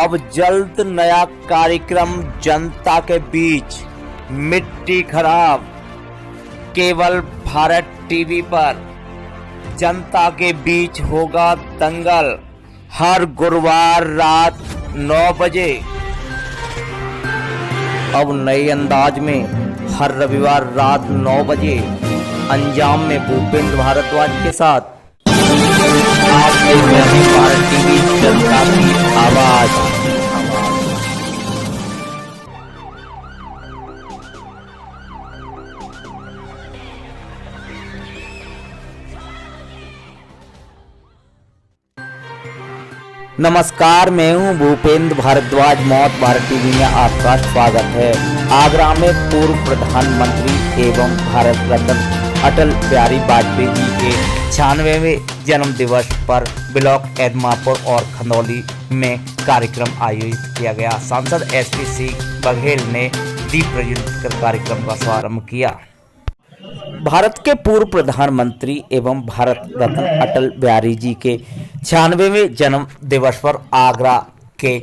अब जल्द नया कार्यक्रम जनता के बीच। मिट्टी खराब केवल भारत टीवी पर। जनता के बीच होगा दंगल हर गुरुवार रात 9 बजे। अब नए अंदाज में हर रविवार रात 9 बजे अंजाम में भूपेंद्र भारद्वाज के साथ आप देख रहे हैं भारत टीवी जनता की आवाज। नमस्कार, मैं हूं भूपेंद्र भारद्वाज। मौत भारत टीवी में आपका स्वागत है। आगरा में पूर्व प्रधानमंत्री एवं भारत रत्न अटल बिहारी वाजपेयी जी के 96वें जन्म दिवस पर ब्लॉक एदमापुर और खंदौली में कार्यक्रम आयोजित किया गया। सांसद एसपी सिंह बघेल ने दीप प्रज्वलित कर कार्यक्रम का शुभारंभ किया। भारत के पूर्व प्रधानमंत्री एवं भारत रत्न अटल बिहारी जी के 96वें जन्म दिवस पर आगरा के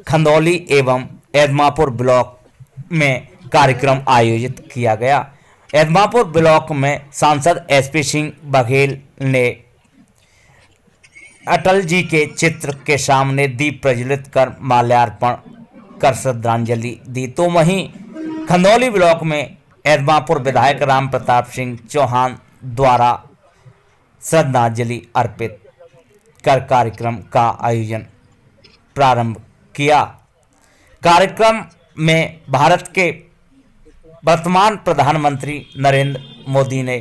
खंदौली एवं एदमापुर ब्लॉक में कार्यक्रम आयोजित किया गया। एदमापुर ब्लॉक में सांसद एसपी सिंह बघेल ने अटल जी के चित्र के सामने दीप प्रज्वलित कर माल्यार्पण कर श्रद्धांजलि दी। तो वहीं खंदौली ब्लॉक में एदमापुर विधायक राम प्रताप सिंह चौहान द्वारा श्रद्धांजलि अर्पित कर कार्यक्रम का आयोजन प्रारंभ किया। कार्यक्रम में भारत के वर्तमान प्रधानमंत्री नरेंद्र मोदी ने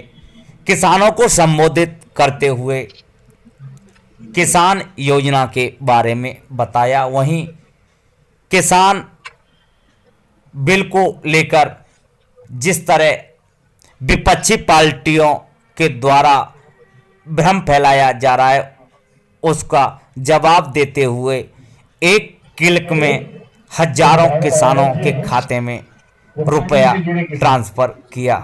किसानों को संबोधित करते हुए किसान योजना के बारे में बताया। वहीं किसान बिल को लेकर जिस तरह विपक्षी पार्टियों के द्वारा भ्रम फैलाया जा रहा है, उसका जवाब देते हुए एक क्लिक में हजारों किसानों के खाते में रुपया ट्रांसफर किया।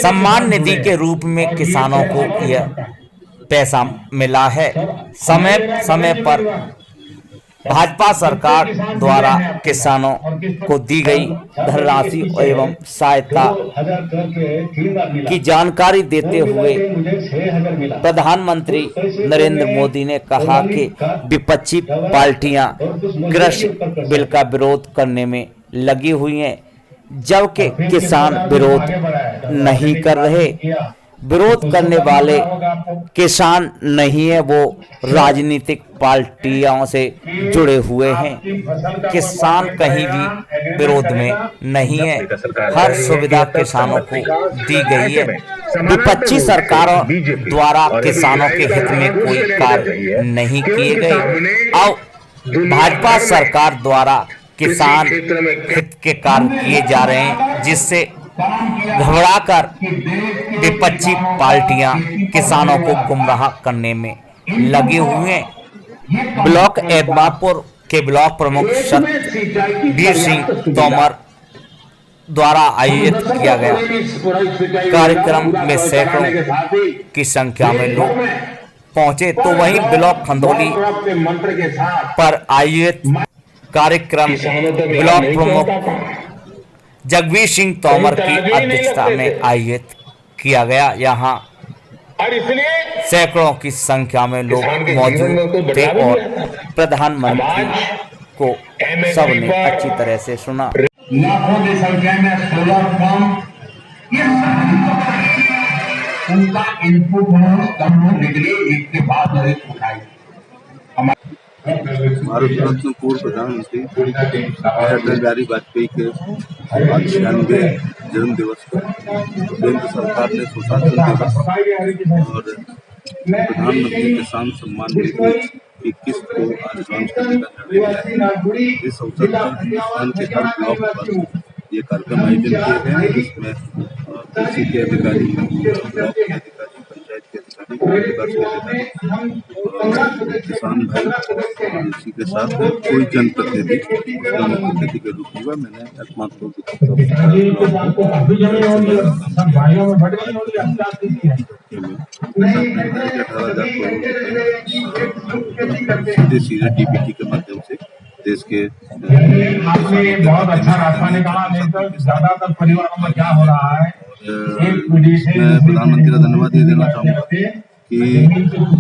सम्मान निधि के रूप में किसानों को यह पैसा मिला है। समय समय पर भाजपा सरकार द्वारा किसानों को दी गई धनराशि एवं सहायता की जानकारी देते हुए प्रधानमंत्री नरेंद्र मोदी ने कहा कि विपक्षी पार्टियां कृषि बिल का विरोध करने में लगी हुई हैं, जबकि किसान विरोध नहीं कर रहे। विरोध करने वाले किसान नहीं है, वो राजनीतिक पार्टियों से जुड़े हुए हैं। किसान कहीं भी विरोध में नहीं है। हर सुविधा किसानों को दी गई है। विपक्षी सरकारों द्वारा किसानों के हित में कोई कार्य नहीं किए गए। अब भाजपा सरकार द्वारा किसान हित के कार्य किए जा रहे हैं, जिससे घबराकर विपक्षी पार्टियां किसानों को गुमराह करने में लगे हुए हैं। ब्लॉक एदमापुर के ब्लॉक प्रमुख सतबीर सिंह तोमर द्वारा आयोजित किया गया कार्यक्रम में सैकड़ों की संख्या में लोग पहुंचे। तो वहीं ब्लॉक खंदौली पर आयोजित कार्यक्रम ब्लॉक प्रमुख जगबीर सिंह तोमर की अध्यक्षता में आयोजित किया गया। यहाँ सैकड़ों की संख्या में लोग मौजूद थे और प्रधानमंत्री को सबने अच्छी तरह से सुना। लाखों की संख्या में सोलर पंप उनका इनपुट कम निकले एक के बाद एक उठाई। भारत रत्न पूर्व प्रधानमंत्री अटल बिहारी वाजपेयी के 96वें जन्म दिवस पर केंद्र सरकार ने सुशासन दिवस और प्रधानमंत्री किसान सम्मान निधि 21 को आज लॉन्च करने का निर्णय लिया है। इस अवसर पर हिंदुस्तान के हर ब्लॉक पर ये कार्यक्रम आयोजन किए गए हैं, जिसमें कृषि के अधिकारी, ब्लॉक के अधिकारी, पंचायत के अधिकारी अधिक विकास के लिए और किसान भाई और इसी के साथ कोई जनप्रतिनिधि उसका मुख्य के रूप होगा। मैंने एकमात्र रूप सीधे सीधे डीबीटी के माध्यम से देश के बहुत अच्छा रास्ता निकाला, नहीं तो ज्यादातर परिवारों में क्या हो रहा है। मैं प्रधानमंत्री का धन्यवाद ये देना चाहूँगा कि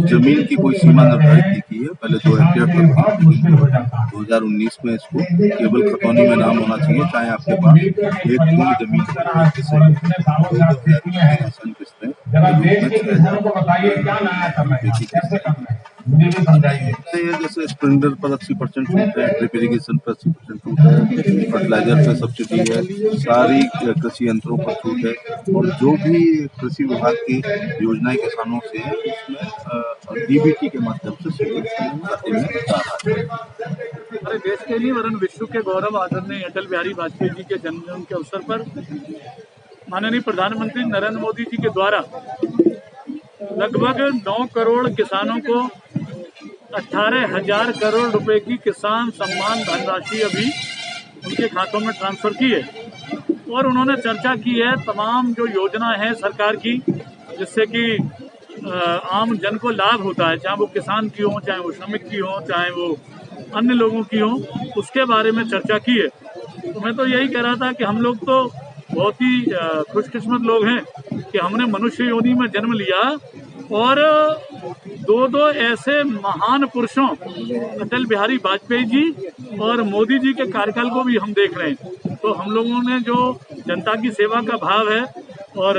जमीन की कोई सीमा निर्धारित नहीं की है। पहले 2 हेक्टेयर तक 2019 में इसको केवल खतौनी में नाम होना चाहिए, चाहे आपके पास एक पूर्ण जमीन किस्तें जैसे स्प्लेंडर पर 80% छूट है, ड्रिप इरिगेशन पर 80% छूट है, फर्टिलाइजर पर सब्सिडी है, सारी कृषि यंत्रों पर छूट है और जो भी कृषि विभाग की योजनाएं किसानों से है उसमें डीबीटी के माध्यम से सीधे खाते में जा रहा है। हमारे देश के लिए वरन विश्व के गौरव आदरणीय अटल बिहारी वाजपेयी जी के जन्मदिन के अवसर पर माननीय प्रधानमंत्री नरेंद्र मोदी जी के द्वारा लगभग 9 करोड़ किसानों को 18,000 करोड़ रुपए की किसान सम्मान धनराशि अभी उनके खातों में ट्रांसफर की है और उन्होंने चर्चा की है तमाम जो योजना है सरकार की जिससे कि आम जन को लाभ होता है, चाहे वो किसान की हो, चाहे वो श्रमिक की हो, चाहे वो अन्य लोगों की हो, उसके बारे में चर्चा की है। तो मैं तो यही कह रहा था कि हम लोग तो बहुत ही खुशकिस्मत लोग हैं कि हमने मनुष्य योनि में जन्म लिया और 2 ऐसे महान पुरुषों अटल बिहारी वाजपेयी जी और मोदी जी के कार्यकाल को भी हम देख रहे हैं। तो हम लोगों ने जो जनता की सेवा का भाव है और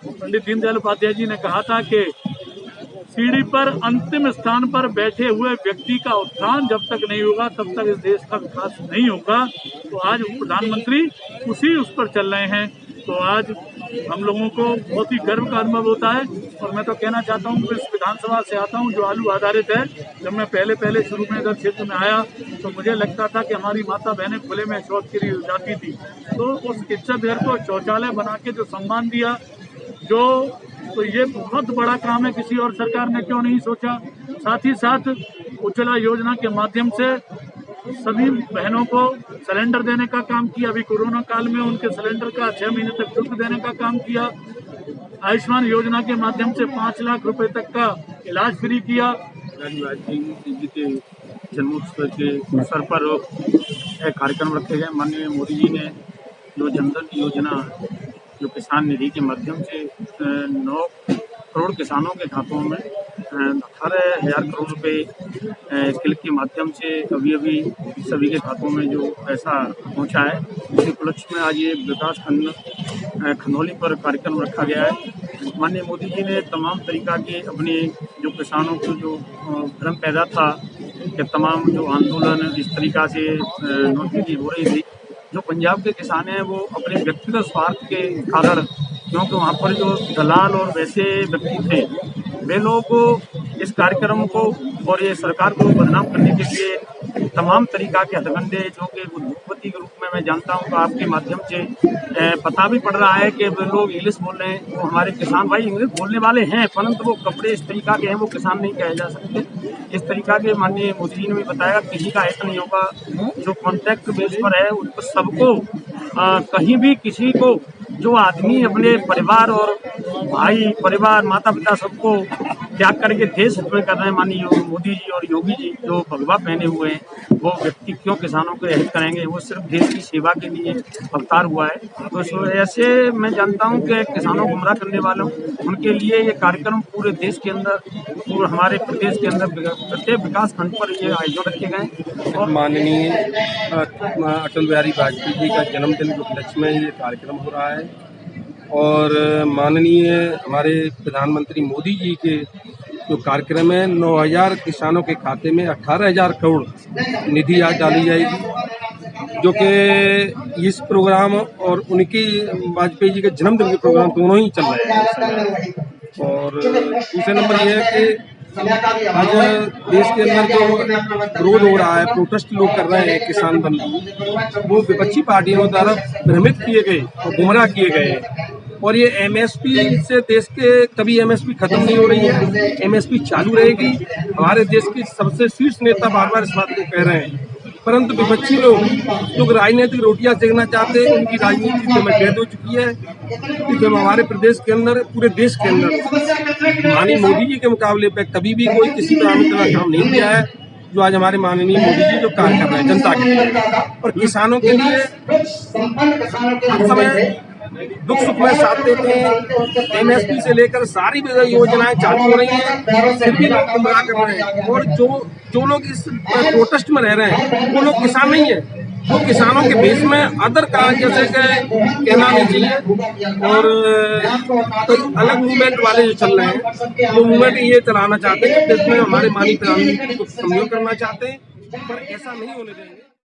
पंडित दीनदयाल उपाध्याय जी ने कहा था कि सीढ़ी पर अंतिम स्थान पर बैठे हुए व्यक्ति का उत्थान जब तक नहीं होगा तब तक इस देश का विकास नहीं होगा। तो आज प्रधानमंत्री उसी उस पर चल रहे हैं। तो आज हम लोगों को बहुत ही गर्व का अनुभव होता है और मैं तो कहना चाहता हूँ कि इस विधानसभा से आता हूँ जो आलू आधारित है। जब मैं पहले शुरू में इधर क्षेत्र में आया तो मुझे लगता था कि हमारी माता बहनें खुले में शौच के लिए जाती थी, तो उस इज्जत घर को शौचालय बना के जो सम्मान दिया तो ये बहुत बड़ा काम है, किसी और सरकार ने क्यों नहीं सोचा। साथ ही साथ उज्ज्वला योजना के माध्यम से सभी बहनों को सिलेंडर देने का काम किया। अभी कोरोना काल में उनके सिलेंडर का 6 महीने तक शुल्क देने का काम किया। आयुष्मान योजना के माध्यम से 5 लाख रुपए तक का इलाज फ्री किया। वाजपेयी जी के जन्मोत्सव के अवसर पर कार्यक्रम रखे गए। माननीय मोदी जी ने जो जनधन योजना जो किसान निधि के माध्यम से 9 करोड़ किसानों के खातों में 18,000 करोड़ रुपए क्लिक के माध्यम से अभी सभी के खातों में जो पैसा पहुंचा है, उसी उपलक्ष्य में आज ये विकास खंड खनौली पर कार्यक्रम रखा गया है। माननीय मोदी जी ने तमाम तरीका के अपने जो किसानों को जो भ्रम पैदा था कि तमाम जो आंदोलन इस तरीका से नोटबंदी हो रही थी, जो पंजाब के किसान हैं वो अपने व्यक्तिगत स्वार्थ के कारण, क्योंकि वहाँ पर जो दलाल और वैसे व्यक्ति थे वे लोग इस कार्यक्रम को और ये सरकार को बदनाम करने के लिए तमाम तरीका के हथकंडे जो कि उद्योगपति के रूप में मैं जानता हूँ, तो आपके माध्यम से पता भी पड़ रहा है कि वे लोग इंग्लिश बोल रहे हैं। वो हमारे किसान भाई इंग्लिश बोलने वाले हैं, परंतु वो कपड़े इस तरीका के हैं, वो किसान नहीं कहे जा सकते। इस तरीका के माननीय मोदी जी ने भी बताया किसी का हित नहीं होगा, जो कॉन्ट्रैक्ट बेस पर है उस पर सबको कहीं भी किसी को जो आदमी अपने परिवार और भाई परिवार माता पिता सबको त्याग करके देश हित में कर रहे हैं माननीय मोदी जी और योगी जी जो भगवा पहने हुए हैं, वो व्यक्ति क्यों किसानों को हित करेंगे। वो सिर्फ देश की सेवा के लिए अवतार हुआ है। तो ऐसे मैं जानता हूं कि किसानों को गुमराह करने वालों उनके लिए ये कार्यक्रम पूरे देश के अंदर, पूरे हमारे प्रदेश के अंदर प्रत्येक विकास खंड पर ये आयोजन रखे गए। और माननीय अटल बिहारी वाजपेयी जी का जन्मदिन के उपलक्ष्य में ये कार्यक्रम हो रहा है और माननीय हमारे प्रधानमंत्री मोदी जी के जो कार्यक्रम है 9,000 किसानों के खाते में 18,000 करोड़ निधि आज डाली जाएगी, जो कि इस प्रोग्राम और उनकी वाजपेयी जी के जन्मदिन के प्रोग्राम दोनों ही चल रहे हैं। और दूसरे नंबर ये है कि आज देश के अंदर जो विरोध हो रहा है, प्रोटेस्ट लोग कर रहे हैं किसान बंधु, वो विपक्षी पार्टियों द्वारा भ्रमित किए गए और गुमराह किए गए। और ये एमएसपी से देश के कभी एमएसपी खत्म नहीं हो रही है, एमएसपी चालू रहेगी। हमारे देश के सबसे शीर्ष नेता बार बार इस बात को कह रहे हैं, परंतु विपक्षी लोग जो राजनीतिक रोटियां सेकना चाहते हैं, उनकी राजनीति समय कैद हो चुकी है। क्योंकि हमारे प्रदेश के अंदर, पूरे देश के अंदर माननीय मोदी जी के मुकाबले पे कभी भी कोई किसी तरह काम नहीं किया है जो आज हमारे माननीय मोदी जी जो कार्य कर रहे हैं जनता के लिए और किसानों के लिए। हर समय दुख सुख में साथ देते हैं। एमएसपी से लेकर सारी योजनाएं चालू हो रही हैं, फिर भी लोग गुमराह कर रहे हैं। और जो लोग इस प्रोटेस्ट में रह रहे हैं वो लोग किसान नहीं है, वो किसानों के बेस में अदर कारण जैसे कहना नहीं चाहिए और कोई अलग मूवमेंट वाले जो चल रहे हैं वो मूवमेंट ये चलाना चाहते हैं कि जिसमें हमारे माननीय प्रधानमंत्री को कमजोर करना चाहते हैं, पर ऐसा नहीं होने देंगे।